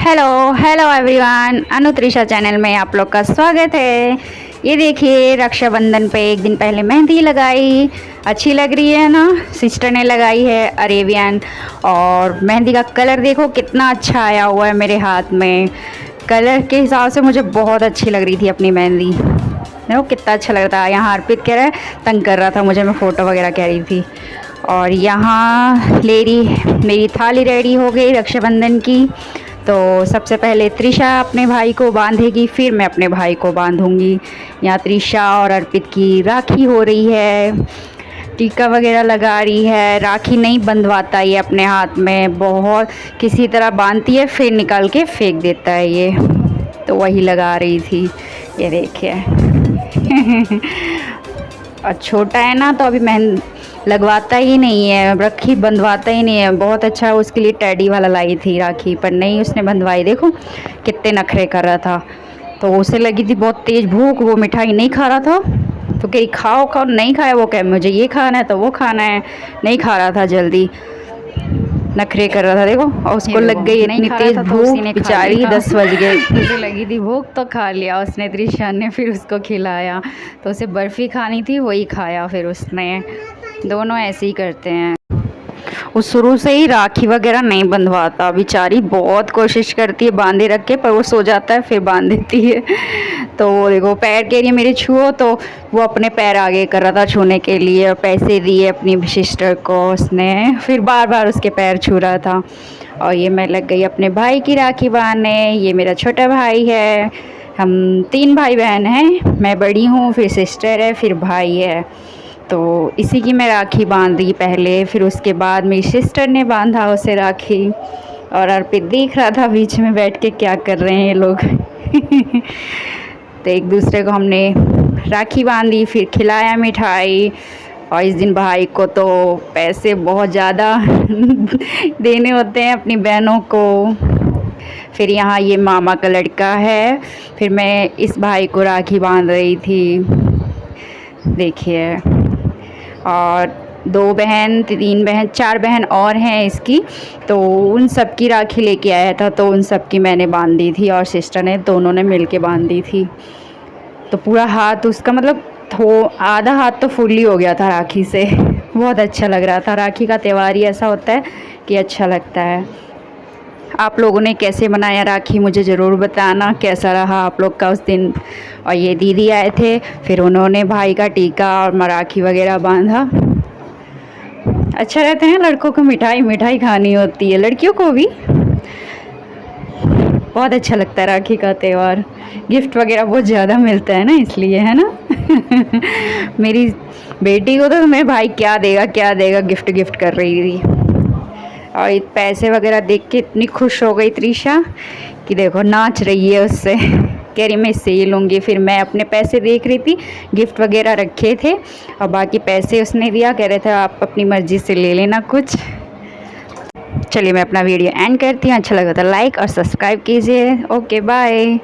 Hello hello everyone, अनु Trisha channel में आप लोग का स्वागत है। ये देखिए, रक्षाबंधन पे एक दिन पहले मेहंदी लगाई। अच्छी लग रही है ना। सिस्टर ने लगाई है अरेबियन, और मेहंदी का कलर देखो कितना अच्छा आया हुआ है मेरे हाथ में। कलर के हिसाब से मुझे बहुत अच्छी लग रही थी अपनी मेहंदी। देखो कितना अच्छा लग रहा था। यहाँ अर्पित कह रहा है, तंग कर रहा था मुझे, मैं फ़ोटो वगैरह कह रही थी। और यहाँ मेरी थाली रेडी हो गई रक्षाबंधन की। तो सबसे पहले त्रिशा अपने भाई को बांधेगी, फिर मैं अपने भाई को बांधूंगी। यहाँ त्रिशा और अर्पित की राखी हो रही है, टीका वगैरह लगा रही है। राखी नहीं बंधवाता ये अपने हाथ में, बहुत किसी तरह बांधती है फिर निकाल के फेंक देता है ये। तो वही लगा रही थी, ये देखिए। और छोटा है ना, तो अभी लगवाता ही नहीं है, राखी बंधवाता ही नहीं है। बहुत अच्छा उसके लिए टैडी वाला लाई थी राखी, पर नहीं उसने बंधवाई। देखो कितने नखरे कर रहा था। तो उसे लगी थी बहुत तेज़ भूख, वो मिठाई नहीं खा रहा था। तो कहीं खाओ खाओ, नहीं खाया। वो कहे मुझे ये खाना है तो वो खाना है, नहीं खा रहा था, जल्दी नखरे कर रहा था। देखो, और उसको लग गई इतनी तेज भूख, बेचारी 10 बज गए। उसे लगी थी भूख तो खा लिया उसने, त्रिशा ने फिर उसको खिलाया। तो उसे बर्फ़ी खानी थी, वही खाया फिर उसने। दोनों ऐसे ही करते हैं। वो शुरू से ही राखी वगैरह नहीं बंधवाता, बेचारी बहुत कोशिश करती है बांधे रख के, पर वो सो जाता है फिर बांध देती है। तो देखो पैर कह रही है मेरे छुओ, तो वो अपने पैर आगे कर रहा था छूने के लिए, और पैसे दिए अपनी सिस्टर को उसने, फिर बार बार उसके पैर छू रहा था। और ये मैं लग गई अपने भाई की राखी बांधने। ये मेरा छोटा भाई है, हम 3 भाई बहन हैं। मैं बड़ी हूँ, फिर सिस्टर है, फिर भाई है। तो इसी की मैं राखी बांध दी पहले, फिर उसके बाद मेरी सिस्टर ने बांधा उसे राखी। और अर्पित देख रहा था बीच में बैठ के क्या कर रहे हैं ये लोग। तो एक दूसरे को हमने राखी बांधी, फिर खिलाया मिठाई। और इस दिन भाई को तो पैसे बहुत ज़्यादा देने होते हैं अपनी बहनों को। फिर यहाँ ये मामा का लड़का है, फिर मैं इस भाई को राखी बांध रही थी, देखिए। और 2 बहन 3 बहन 4 बहन और हैं इसकी, तो उन सब की राखी लेके आया था, तो उन सब की मैंने बांध दी थी, और सिस्टर ने, दोनों ने मिल के बांध दी थी। तो पूरा हाथ उसका, मतलब आधा हाथ तो फुल्ली हो गया था राखी से। बहुत अच्छा लग रहा था। राखी का त्यौहार ही ऐसा होता है कि अच्छा लगता है। आप लोगों ने कैसे मनाया राखी, मुझे ज़रूर बताना कैसा रहा आप लोग का उस दिन। और ये दीदी आए थे, फिर उन्होंने भाई का टीका और राखी वगैरह बांधा। अच्छा रहता है, लड़कों को मिठाई खानी होती है, लड़कियों को भी बहुत अच्छा लगता है राखी का त्यौहार। गिफ्ट वगैरह बहुत ज़्यादा मिलता है ना, इसलिए, है ना। मेरी बेटी को तो मेरे भाई क्या देगा गिफ्ट कर रही थी। और पैसे वगैरह देख के इतनी खुश हो गई त्रिशा कि देखो नाच रही है उससे। कह रही मैं इससे ये लूँगी। फिर मैं अपने पैसे देख रही थी, गिफ्ट वगैरह रखे थे, और बाकी पैसे उसने दिया। कह रहे थे आप अपनी मर्ज़ी से ले लेना कुछ। चलिए मैं अपना वीडियो एंड करती हूँ। अच्छा लगा तो लाइक और सब्सक्राइब कीजिए। Okay bye.